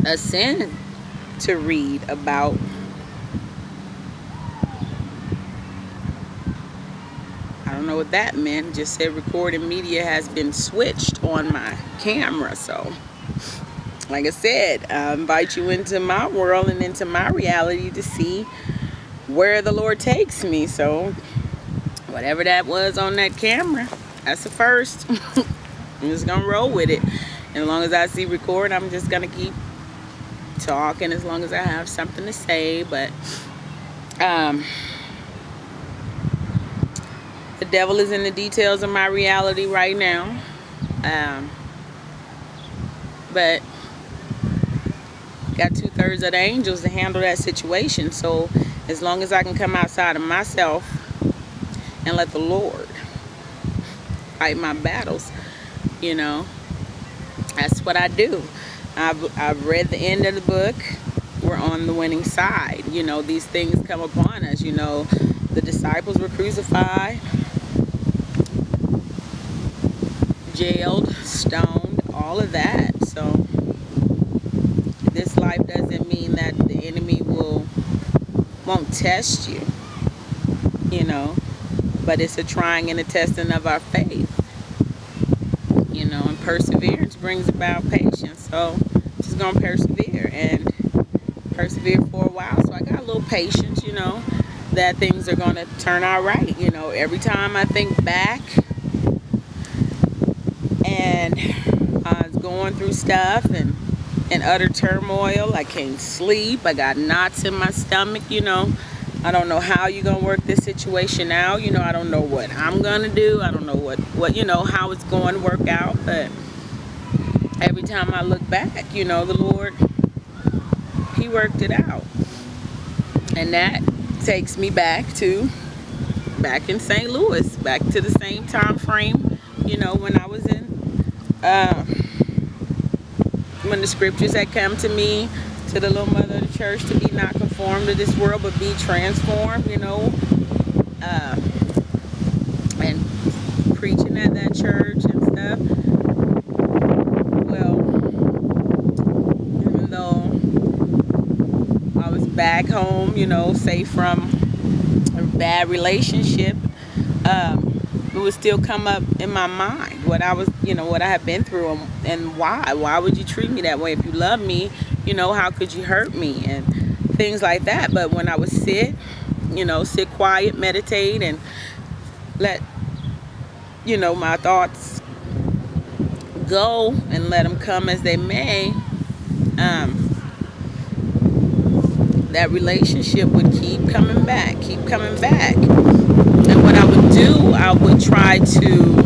a sin to read about. I don't know what that meant. Just said recording media has been switched on my camera. So, like I said, I invite you into my world and into my reality to see where the Lord takes me. So, whatever that was on that camera, that's the first. I'm just going to roll with it. And as long as I see record, I'm just going to keep talking as long as I have something to say. But, the devil is in the details of my reality right now. But got 2/3 of the angels to handle that situation. So as long as I can come outside of myself and let the Lord fight my battles, you know, that's what I do. I've read the end of the book. We're on the winning side. You know, these things come upon us. You know, the disciples were crucified, jailed, stoned, all of that. So this life doesn't mean that the enemy won't test you, you know, but it's a trying and a testing of our faith, you know, and perseverance brings about patience. So just gonna persevere and persevere for a while. So I got a little patience, you know, that things are gonna turn out right. You know, every time I think back and I was going through stuff and in utter turmoil, I can't sleep, I got knots in my stomach, you know. I don't know how you're gonna work this situation out, you know. I don't know what I'm gonna do. I don't know what you know, how it's going to work out. But every time I look back, you know, the Lord, he worked it out. And that takes me back in St. Louis, back to the same time frame, you know, when I was in when the scriptures had come to me, to the little mother of the church, to be not conformed to this world but be transformed, you know, and preaching at that church and stuff. Well, even though I was back home, you know, safe from a bad relationship, it would still come up in my mind what I was, you know, what I had been through, and why would you treat me that way? If you love me, you know, how could you hurt me, and things like that. But when I would sit quiet, meditate, and let, you know, my thoughts go and let them come as they may, that relationship would keep coming back. And what I would do, I would try to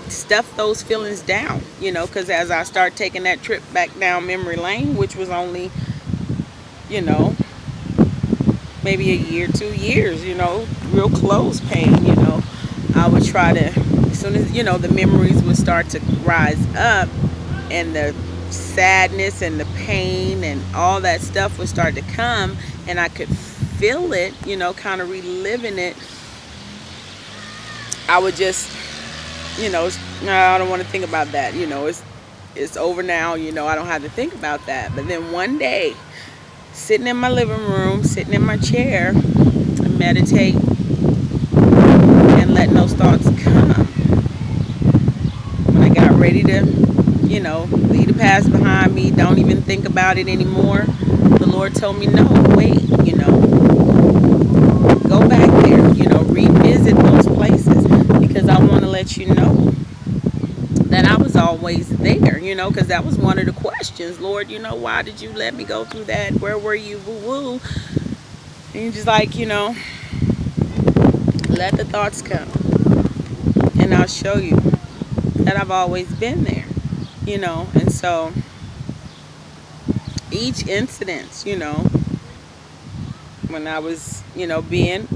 stuff those feelings down, you know, because as I start taking that trip back down memory lane, which was only, you know, maybe a year, 2 years, you know, real close pain, you know, I would try to, as soon as, you know, the memories would start to rise up and the sadness and the pain and all that stuff would start to come, and I could feel it, you know, kind of reliving it, I would just, you know, no, I don't want to think about that, you know, it's over now, you know, I don't have to think about that. But then one day, sitting in my living room, sitting in my chair, and meditate and letting those thoughts come, when I got ready to, you know, leave the past behind me, don't even think about it anymore, the Lord told me, no, wait, you know, go back there, you know, revisit those places, because I want to let you know that I was always there, you know, because that was one of the questions. Lord, you know, why did you let me go through that? Where were you? Woo woo. And you're just like, you know, let the thoughts come, and I'll show you that I've always been there, you know. And so each incident, you know, when I was, you know, being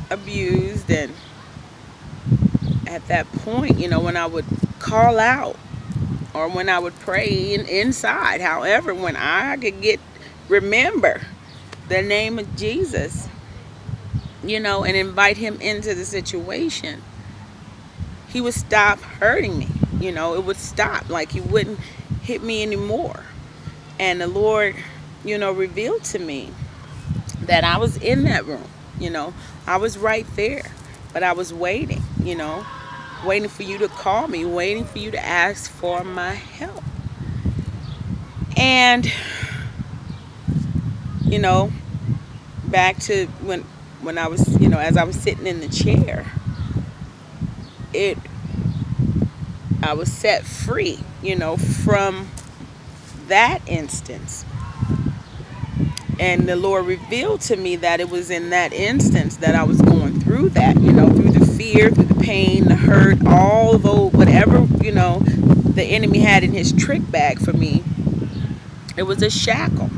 abused, and at that point, you know, when I would call out or when I would pray inside, however, when I could remember the name of Jesus, you know, and invite him into the situation, he would stop hurting me. It would stop. Like, he wouldn't hit me anymore. And the Lord, revealed to me that I was in that room. I was right there, but I was waiting, waiting for you to call me, waiting for you to ask for my help. And, back to when I was, as I was sitting in the chair, I was set free, from that instance. And the Lord revealed to me that it was in that instance that I was going through that, through the fear, through the pain, the hurt, whatever, the enemy had in his trick bag for me. It was a shackle.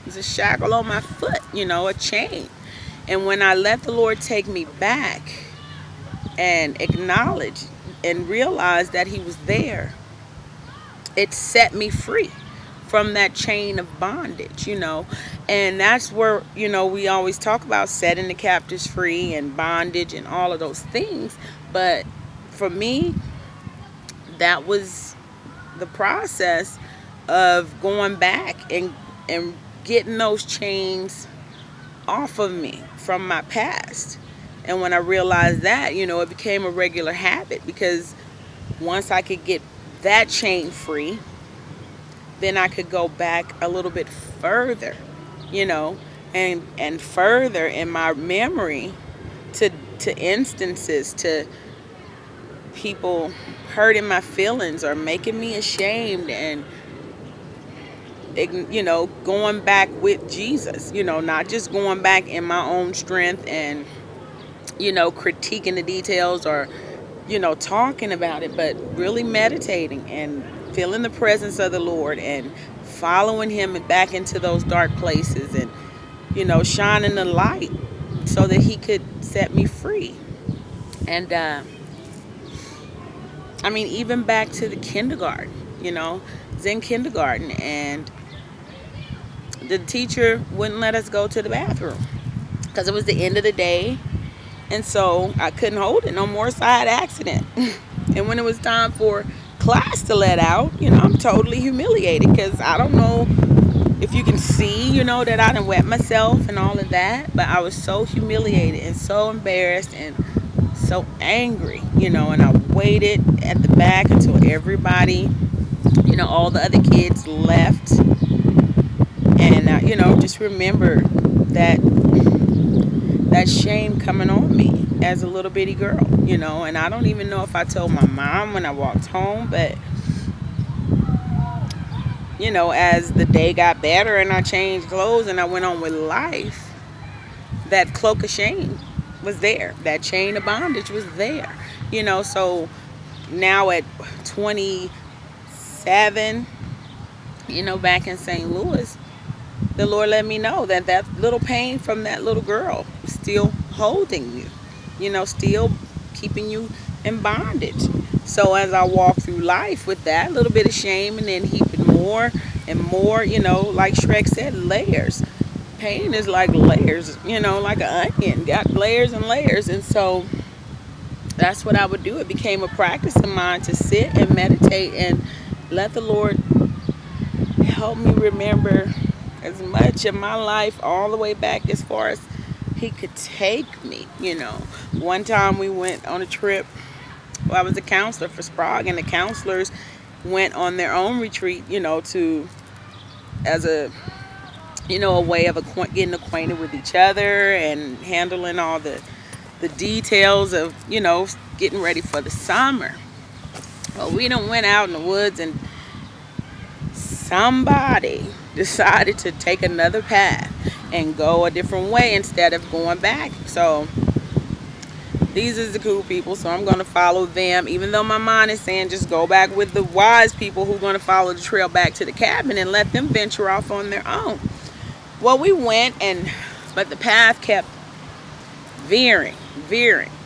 It was a shackle on my foot, a chain. And when I let the Lord take me back and acknowledge and realize that he was there, it set me free from that chain of bondage, and that's where, we always talk about setting the captives free and bondage and all of those things. But for me, that was the process of going back and getting those chains off of me from my past. And when I realized that, it became a regular habit, because once I could get that chain free, then I could go back a little bit further, and further in my memory to instances, to people hurting my feelings or making me ashamed, and going back with Jesus, not just going back in my own strength and critiquing the details or talking about it, but really meditating and feeling the presence of the Lord and following him back into those dark places, and shining the light so that he could set me free. And even back to the kindergarten, I was in kindergarten, and the teacher wouldn't let us go to the bathroom because it was the end of the day. And so I couldn't hold it no more, so I had an accident. And when it was time for class to let out, I'm totally humiliated, because I don't know if you can see, that I done wet myself and all of that. But I was so humiliated and so embarrassed and so angry, and I waited at the back until everybody, all the other kids left. And just remember that shame coming on me as a little bitty girl, and I don't even know if I told my mom when I walked home. But as the day got better and I changed clothes and I went on with life, that cloak of shame was there, that chain of bondage was there, so now at 27, back in St. Louis, the Lord let me know that little pain from that little girl is still holding you, still keeping you in bondage. So as I walk through life with that little bit of shame, and then heaping more and more, like Shrek said, layers. Pain is like layers, like an onion, got layers and layers. And so that's what I would do. It became a practice of mine to sit and meditate and let the Lord help me remember as much of my life, all the way back as far as he could take me. One time we went on a trip. Well, I was a counselor for Sprague, and the counselors went on their own retreat, as a way of getting acquainted with each other and handling all the details of, getting ready for the summer. Well, we done went out in the woods, and somebody decided to take another path and go a different way instead of going back. So these are the cool people, so I'm going to follow them, even though my mind is saying just go back with the wise people who are going to follow the trail back to the cabin and let them venture off on their own. Well, we went, but the path kept veering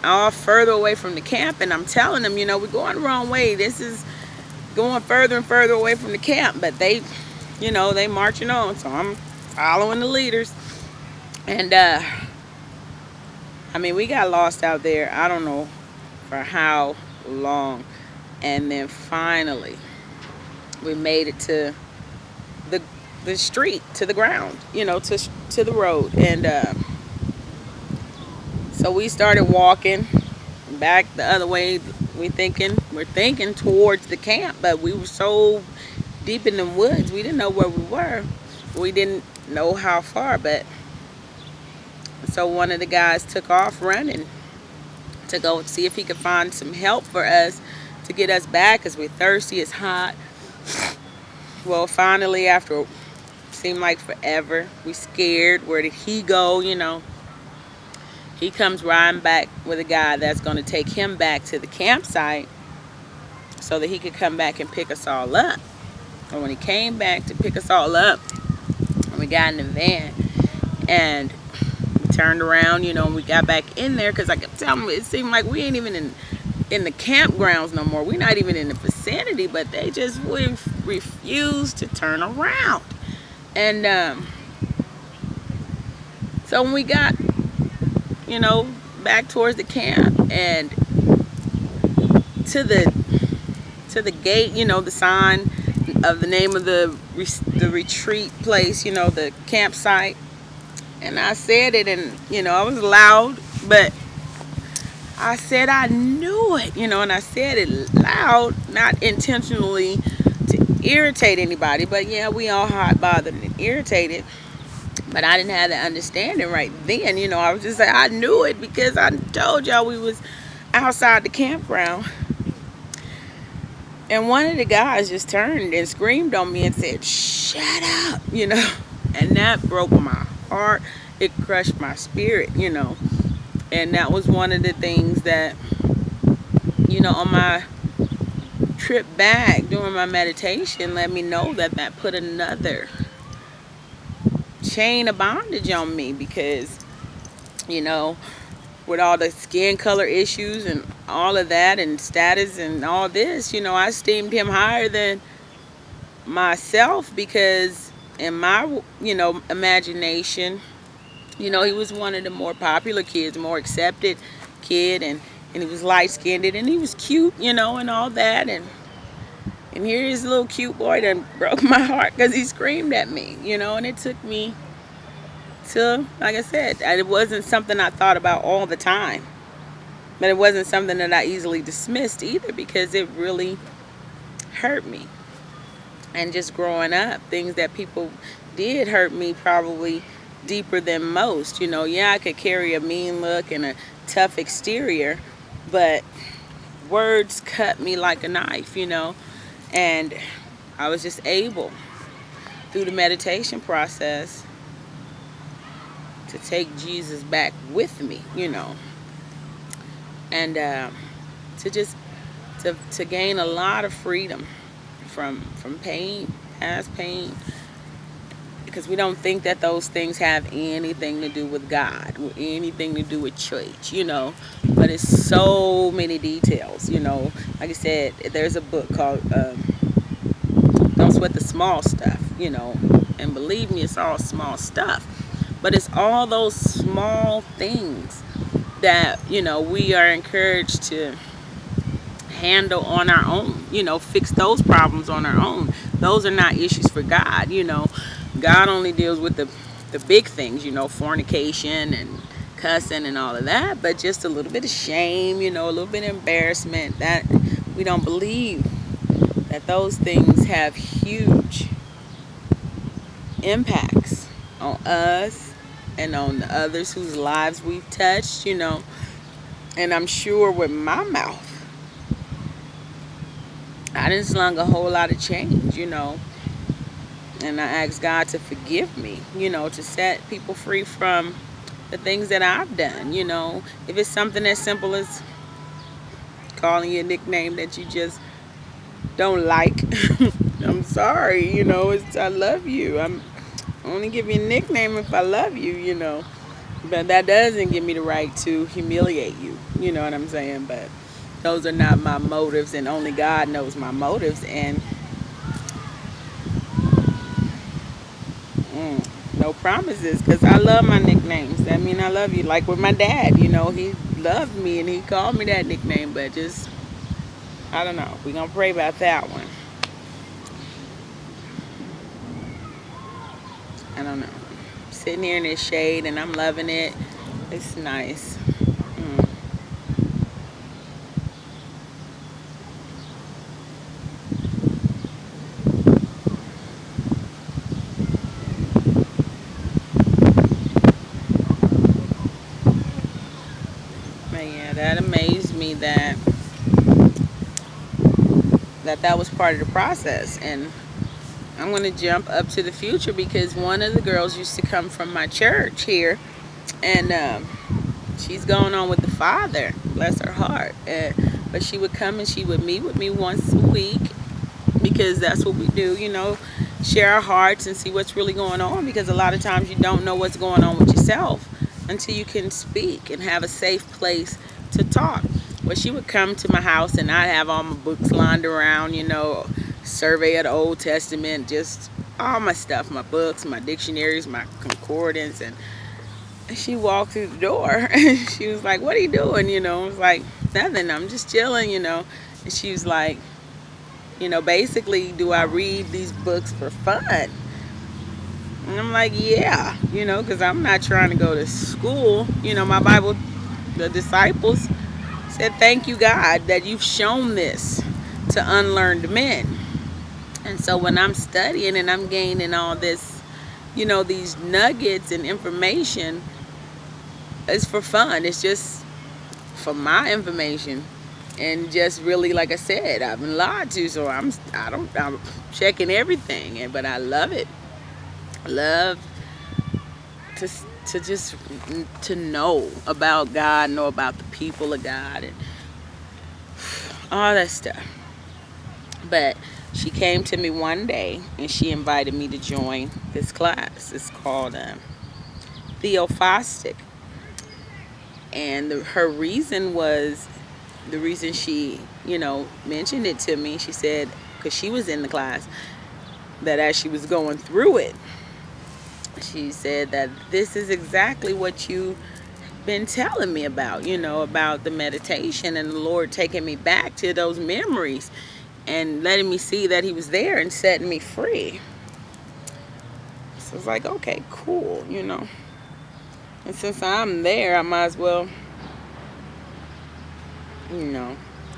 all further away from the camp, and I'm telling them, we're going the wrong way. This is going further and further away from the camp, but they marching on, so I'm following the leaders. And we got lost out there. I don't know for how long, And then finally, we made it to the street, to the ground, to the road. And so we started walking back the other way. We're thinking towards the camp, but we were so deep in the woods, we didn't know where we were. We didn't know how far, but so one of the guys took off running to go see if he could find some help for us to get us back, because we're thirsty, it's hot. Well, finally, after seemed like forever, we scared. Where did he go? He comes riding back with a guy that's going to take him back to the campsite so that he could come back and pick us all up. And when he came back to pick us all up, we got in the van and we turned around, and we got back in there, because I kept telling him it seemed like we ain't even in the campgrounds no more. We're not even in the vicinity, but they just refused to turn around. And so when we got, back towards the camp and to the gate, the sign of the name of the retreat place, the campsite. And I said it, and I was loud, but I said I knew it, and I said it loud, not intentionally to irritate anybody, but yeah, we all hot, bothered, and irritated. But I didn't have the understanding right then, I was just like, I knew it, because I told y'all we was outside the campground. And one of the guys just turned and screamed on me and said, "Shut up," and that broke my heart. It crushed my spirit, and that was one of the things that, on my trip back during my meditation, let me know that put another chain of bondage on me, because with all the skin color issues and all of that and status and all this, I esteemed him higher than myself, because in my imagination, he was one of the more popular kids, more accepted kid, and he was light-skinned and he was cute, and all that, and here this little cute boy that broke my heart because he screamed at me, and it took me to, like I said, it wasn't something I thought about all the time, but it wasn't something that I easily dismissed either, because it really hurt me. And just growing up, things that people did hurt me probably deeper than most. Yeah, I could carry a mean look and a tough exterior, but words cut me like a knife, and I was just able, through the meditation process, to take Jesus back with me, and to gain a lot of freedom from pain, past pain, because we don't think that those things have anything to do with God or anything to do with church, but it's so many details, like I said, there's a book called Don't Sweat the Small Stuff, and believe me, it's all small stuff, but it's all those small things that, we are encouraged to handle on our own, fix those problems on our own. Those are not issues for God, God only deals with the big things, fornication and cussing and all of that, but just a little bit of shame, a little bit of embarrassment, that we don't believe that those things have huge impacts on us and on the others whose lives we've touched, and I'm sure with my mouth, I done slung a whole lot of change, and I asked God to forgive me, to set people free from the things that I've done, if it's something as simple as calling you a nickname that you just don't like. I'm sorry, I love you. I'm only give you a nickname if I love you, but that doesn't give me the right to humiliate you, you know what I'm saying? But those are not my motives, and only God knows my motives. And no promises, because I love my nicknames. I mean, I love you. Like with my dad, he loved me and he called me that nickname, but just I don't know. We're going to pray about that one. I don't know. Sitting here in this shade and I'm loving it. It's nice. But yeah, that amazed me that was part of the process. And I'm going to jump up to the future because one of the girls used to come from my church here, and she's going on with the Father, bless her heart. But she would come and she would meet with me once a week, because that's what we do, share our hearts and see what's really going on, because a lot of times you don't know what's going on with yourself until you can speak and have a safe place to talk. Well, she would come to my house and I'd have all my books lined around, survey of the Old Testament, just all my stuff, my books, my dictionaries, my concordance. And she walked through the door and she was like, "What are you doing?" I was like, "Nothing, I'm just chilling." And she was like, basically, do I read these books for fun? And I'm like, yeah, because I'm not trying to go to school. My Bible, the disciples said, "Thank you, God, that you've shown this to unlearned men." And so when I'm studying and I'm gaining all this, these nuggets and information, it's for fun. It's just for my information. And just really, like I said, I've been lied to, so I'm checking everything, but I love it. I love to just to know about God, know about the people of God, and all that stuff. But she came to me one day and she invited me to join this class. It's called Theophostic, and her reason was, the reason she, mentioned it to me, she said, because she was in the class, that as she was going through it, she said that this is exactly what you've been telling me about, about the meditation and the Lord taking me back to those memories and letting me see that he was there and setting me free. So it's like, okay, cool, And since I'm there, I might as well,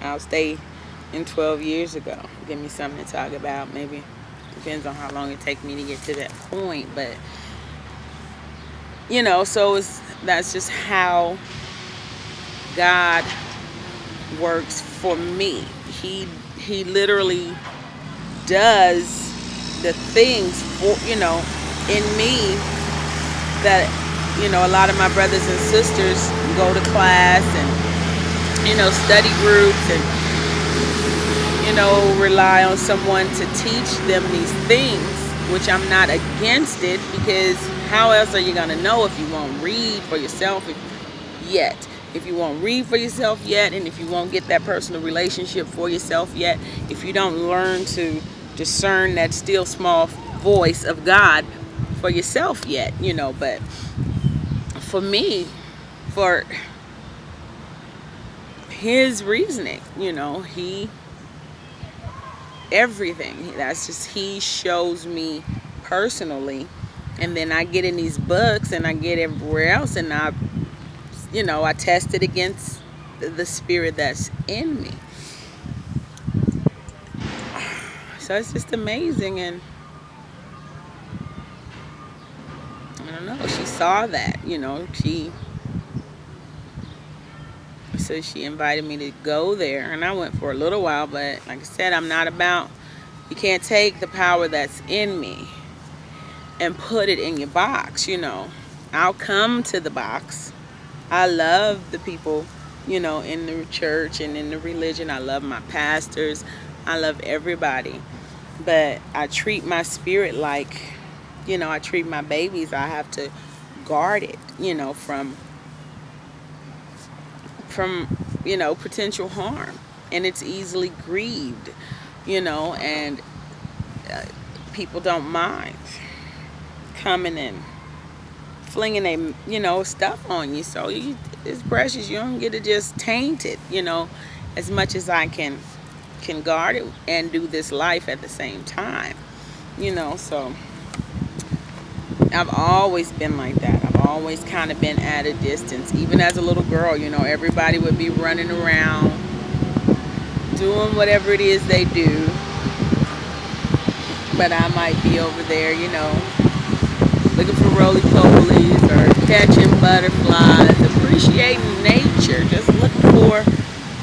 I'll stay in 12 years ago. Give me something to talk about. Maybe depends on how long it takes me to get to that point. But so that's just how God works for me. He literally does the things for in me that a lot of my brothers and sisters go to class and study groups and, rely on someone to teach them these things, which I'm not against it, because how else are you going to know if you won't read for yourself yet? If you won't read for yourself yet, and if you won't get that personal relationship for yourself yet, if you don't learn to discern that still small voice of God for yourself yet, but for me, for his reasoning, everything, that's just, he shows me personally, and then I get in these books and I get everywhere else, and I test it against the spirit that's in me. So it's just amazing. And I don't know, she saw that, so she invited me to go there, and I went for a little while. But like I said, I'm not about, you can't take the power that's in me and put it in your box. I'll come to the box. I love the people, in the church and in the religion. I love my pastors. I love everybody. But I treat my spirit like, I treat my babies. I have to guard it, from potential harm, and it's easily grieved, and people don't mind coming and flinging stuff on you. So it's precious. You don't get to just taint it, as much as I can can guard it and do this life at the same time. So I've always been like that. I've always kind of been at a distance. Even as a little girl, everybody would be running around doing whatever it is they do. But I might be over there, looking for roly-polies or catching butterflies, appreciating nature, just looking for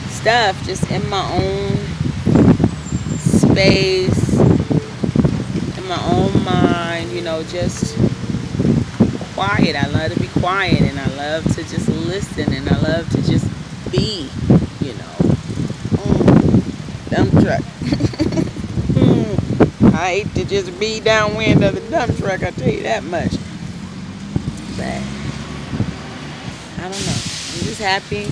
stuff just in my own space, in my own mind, just quiet. I love to be quiet, and I love to just listen, and I love to just be, dump truck. I hate to just be downwind of the dump truck, I tell you that much. But I don't know. I'm just happy.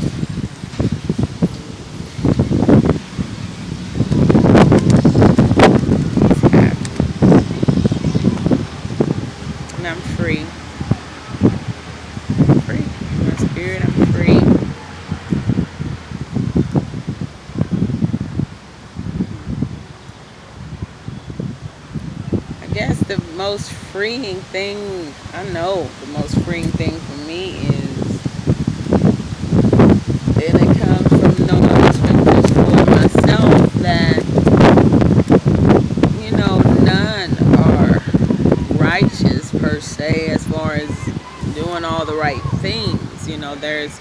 And I'm free. I'm free. My spirit, I'm free. I guess the most freeing thing, the most freeing thing for me is, and it comes from knowing the scriptures for myself, that, none are righteous per se as far as doing all the right things. There's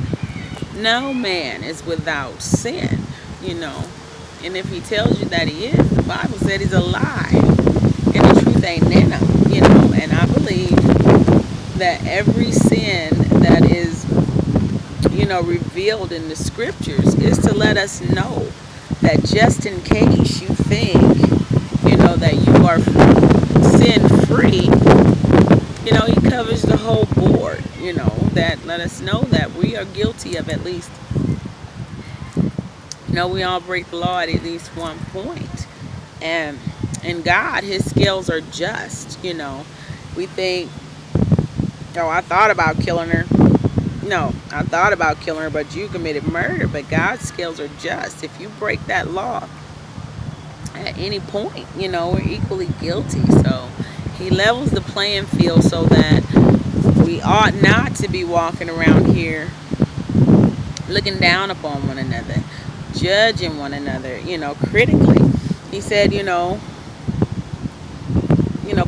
no man is without sin, and if he tells you that he is, the Bible said he's a lie, and the truth ain't in him, and I believe that every sin that is, revealed in the scriptures is to let us know that just in case you think, that you are sin free, he covers the whole board, that let us know that we are guilty of at least, we all break the law at least one point. And God, his scales are just, we think, I thought about killing her. No, I thought about killing her, but you committed murder. But God's scales are just. If you break that law at any point, we're equally guilty. So he levels the playing field so that we ought not to be walking around here looking down upon one another, judging one another, critically. He said,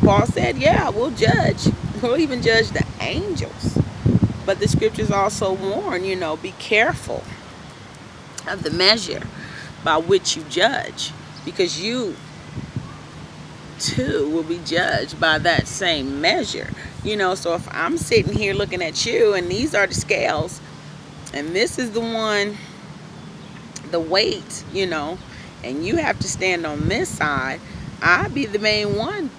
Paul said, yeah, we'll judge. We'll even judge the angels. But the scriptures also warn, be careful of the measure by which you judge, because you too will be judged by that same measure. So if I'm sitting here looking at you, and these are the scales, and this is the one, the weight, and you have to stand on this side, I'll be the main one,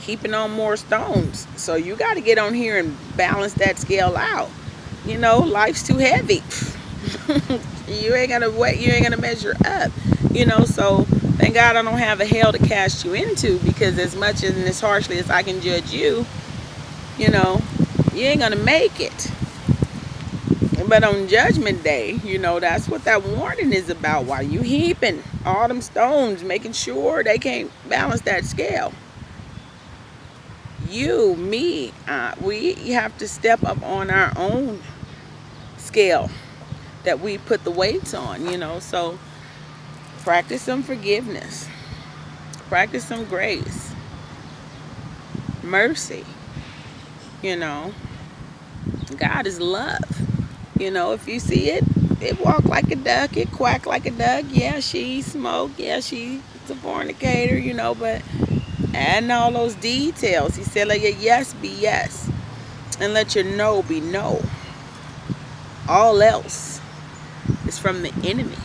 keeping on more stones. So you got to get on here and balance that scale out. Life's too heavy. You ain't gonna measure up. So thank God I don't have a hell to cast you into, because as much and as harshly as I can judge you, you ain't gonna make it. But on Judgment Day, that's what that warning is about. While you heaping all them stones, making sure they can't balance that scale. You, me, we have to step up on our own scale that we put the weights on, So practice some forgiveness. Practice some grace. Mercy. God is love. If you see it, it walk like a duck, it quack like a duck. Yeah, she smoked. Yeah, she's a fornicator, but adding all those details. He said, let your yes be yes, and let your no be no. All else is from the enemy,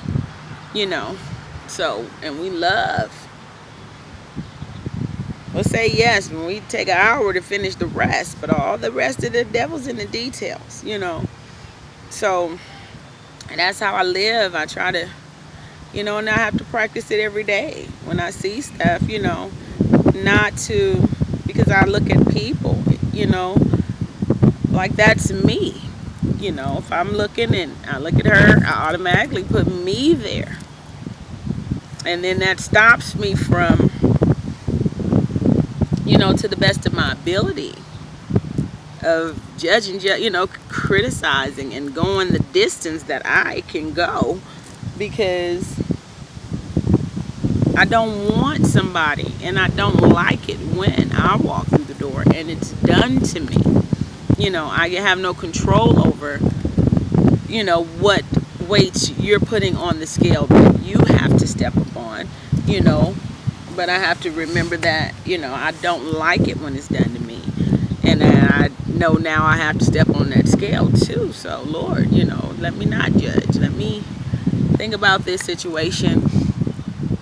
So, and we love. We'll say yes when we take an hour to finish the rest, but all the rest of the devil's in the details, So, and that's how I live. I try to, and I have to practice it every day. When I see stuff, not to, because I look at people, like that's me. If I'm looking and I look at her, I automatically put me there. And then that stops me from, you know, to the best of my ability of judging, you know, criticizing and going the distance that I can go, because I don't want somebody, and I don't like it when I walk through the door and it's done to me. You know, I have no control over, you know, what weights you're putting on the scale that you have to step upon, you know. But I have to remember that, you know, I don't like it when it's done to me. And I know now I have to step on that scale too. So, Lord, you know, let me not judge. Let me think about this situation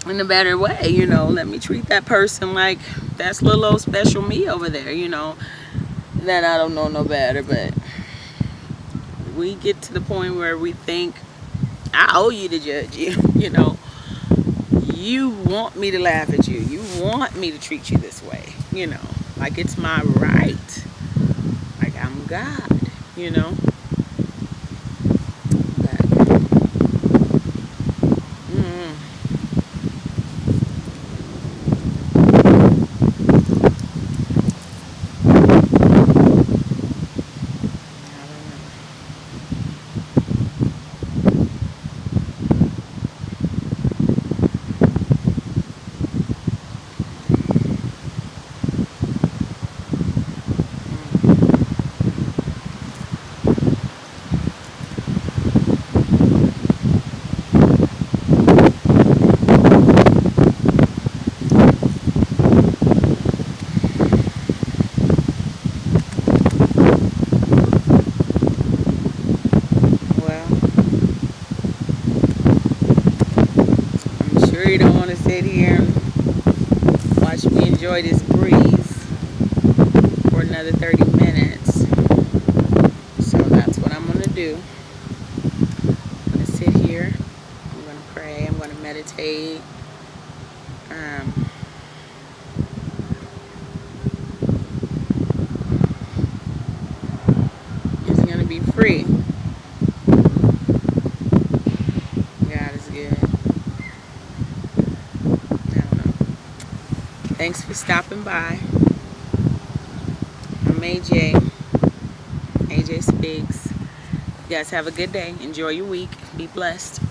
in a better way, you know. Let me treat that person like that's little old special me over there, you know, that I don't know no better. But we get to the point where we think, I owe you to judge you, you know. You want me to laugh at you. You want me to treat you this way, you know. Like it's my right. Like I'm God, you know. But, mm, I don't know. Well, I'm sure you don't want to sit here and watch me enjoy this breeze for another 30 minutes. So that's what I'm going to do. I'm going to sit here. I'm going to pray. I'm going to meditate. Um, it's going to be free. God is good. I don't know. Thanks for stopping by. I'm AJ. AJ Speaks. You guys have a good day. Enjoy your week. Be blessed.